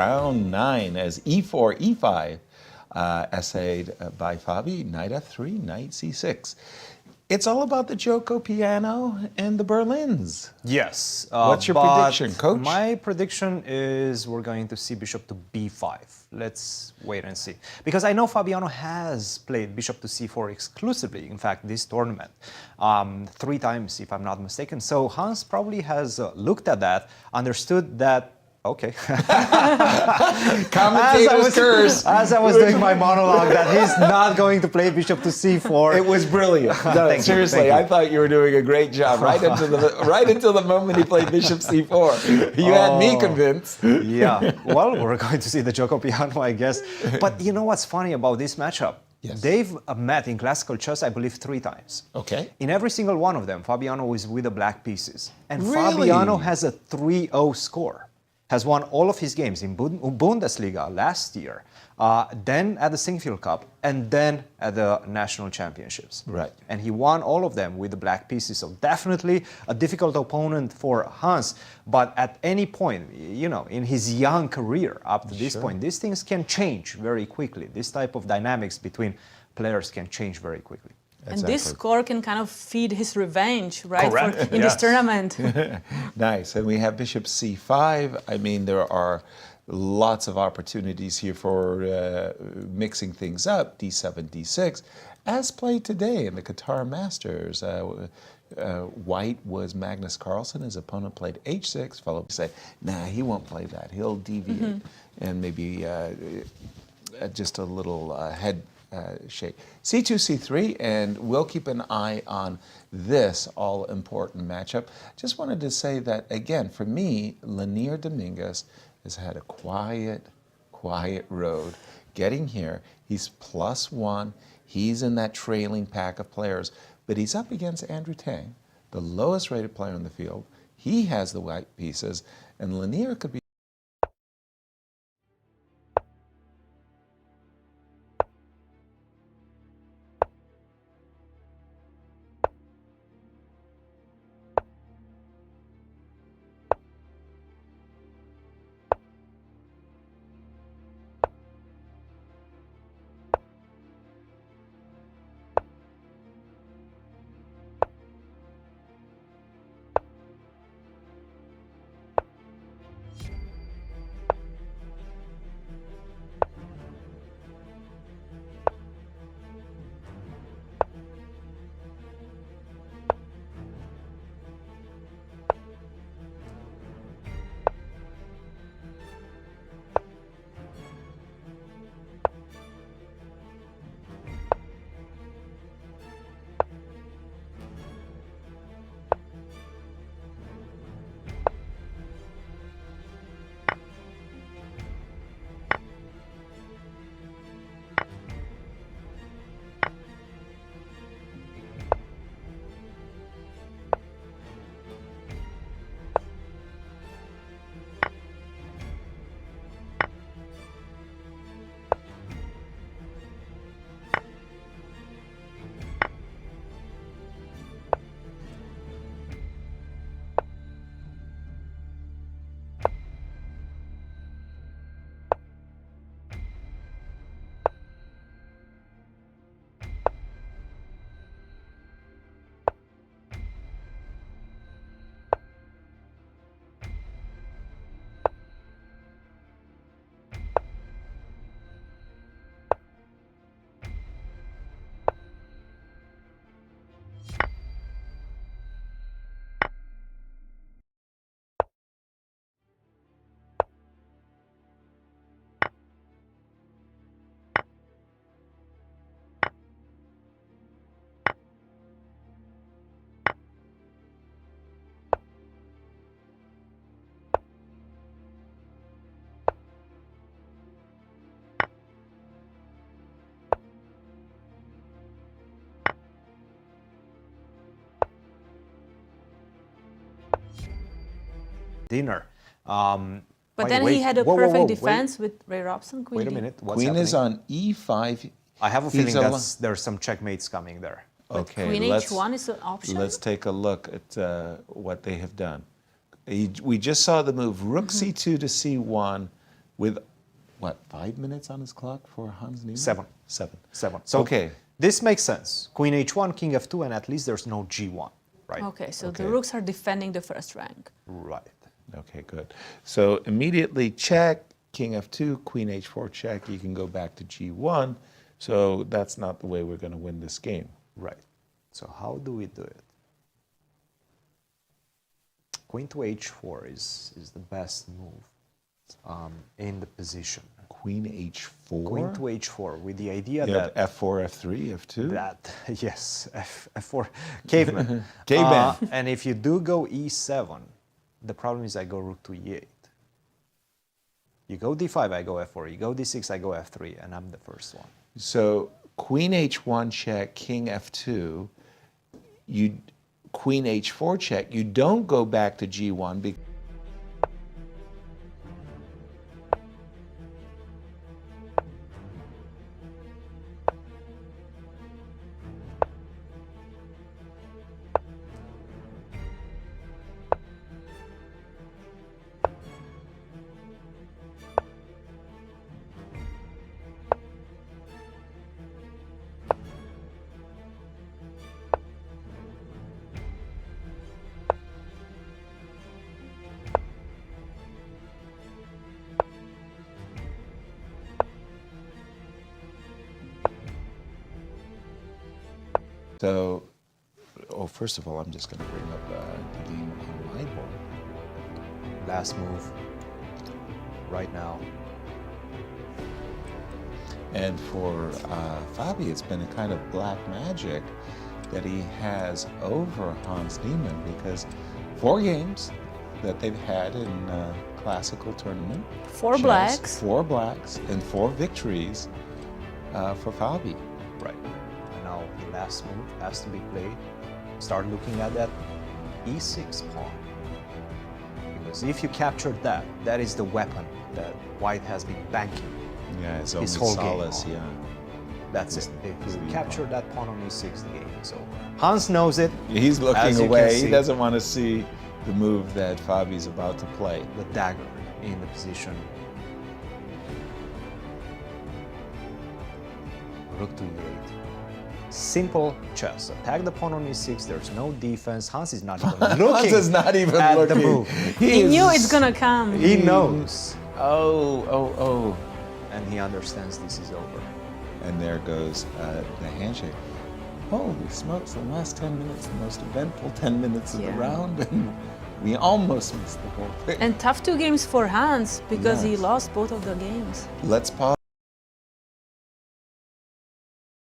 round 9 as e4, e5, essayed by Fabi, knight f3, knight c6. It's all about the Joko piano and the Berlins. Yes. What's your prediction, coach? My prediction is we're going to see bishop to b5. Let's wait and see. Because I know Fabiano has played bishop to c4 exclusively, in fact, this tournament, 3 times, if I'm not mistaken. So Hans probably has looked at that, understood that, okay. Commentator's curse. As I was doing my monologue, that he's not going to play bishop to c4. It was brilliant. No, seriously, I thought you were doing a great job right until the moment he played bishop c4. You had me convinced. Yeah. Well, we're going to see the Joko piano, I guess. But you know what's funny about this matchup? Yes. They've met in classical chess, I believe, 3 times. Okay. In every single one of them, Fabiano is with the black pieces. And Really? Fabiano has a 3-0 score. Has won all of his games in Bundesliga last year, then at the Singfield Cup, and then at the national championships. Right. And he won all of them with the black pieces. So definitely a difficult opponent for Hans. But at any point, you know, in his young career up to this point, these things can change very quickly. This type of dynamics between players can change very quickly. And this score can kind of feed his revenge, right? Correct. In this tournament. Nice. And we have bishop c5. I mean, there are lots of opportunities here for mixing things up. d7, d6. As played today in the Qatar Masters, White was Magnus Carlsen. His opponent played h6. Followed by say, nah, he won't play that. He'll deviate and maybe just a little head shape. c2, c3, and we'll keep an eye on this all-important matchup. Just wanted to say that, again, for me, Lanier Dominguez has had a quiet road getting here. He's +1. He's in that trailing pack of players, but he's up against Andrew Tang, the lowest-rated player in the field. He has the white pieces, and Lanier could be dinner. But then he had a perfect defense with Ray Robson. Queen Wait a D. minute. What's Queen happening? is on e5. I have a feeling that there's some checkmates coming there. Okay, Queen H1 is an option. Let's take a look at what they have done. We just saw the move rook c2 to c1 with, what, 5 minutes on his clock for Hans Niemann? 7. 7. 7. So Okay. this makes sense. Queen h1, king f2, and at least there's no g1, right? Okay, so Okay. the rooks are defending the first rank. Right. Okay, good. So immediately check, king f2, queen h4 check. You can go back to g1. So that's not the way we're going to win this game. Right. So how do we do it? Queen to h4 is the best move in the position. Queen h4? Queen to h4 with the idea You that... have f4, f3, f2? That, yes, f4, caveman. Caveman. And if you do go e7, the problem is I go rook to e8. You go d5, I go f4. You go d6, I go f3, and I'm the first one. So queen h1 check, king f2, you queen h4 check. You don't go back to g1 because so, oh, first of all, I'm just going to bring up the game on my board. Last move, right now. And for Fabi, it's been a kind of black magic that he has over Hans Niemann because 4 games that they've had in classical tournament. 4 chess, blacks. 4 blacks and 4 victories for Fabi. Right. And now the last move has to be played. Start looking at that e6 pawn. Because if you capture that, that is the weapon that White has been banking. Yeah, it's His only whole game solace, on. yeah. That's Just it. If you really capture wrong. that pawn on e6, the game is over. Hans knows it. He's As looking you can away. He see. doesn't want to see the move that Fabi's about to play. The dagger in the position. Rook to e8. Simple chess. Attack the pawn on e6. There's no defense. Hans is not even looking. Hans is not even at looking. the move. He is- knew it's gonna come. He knows, Oh. and he understands this is over. And there goes the handshake. Holy smokes, the last 10 minutes, the most eventful 10 minutes of the Yeah. round, and we almost missed the whole thing. And tough 2 games for Hans because he Yes. lost both of the games. Let's pause.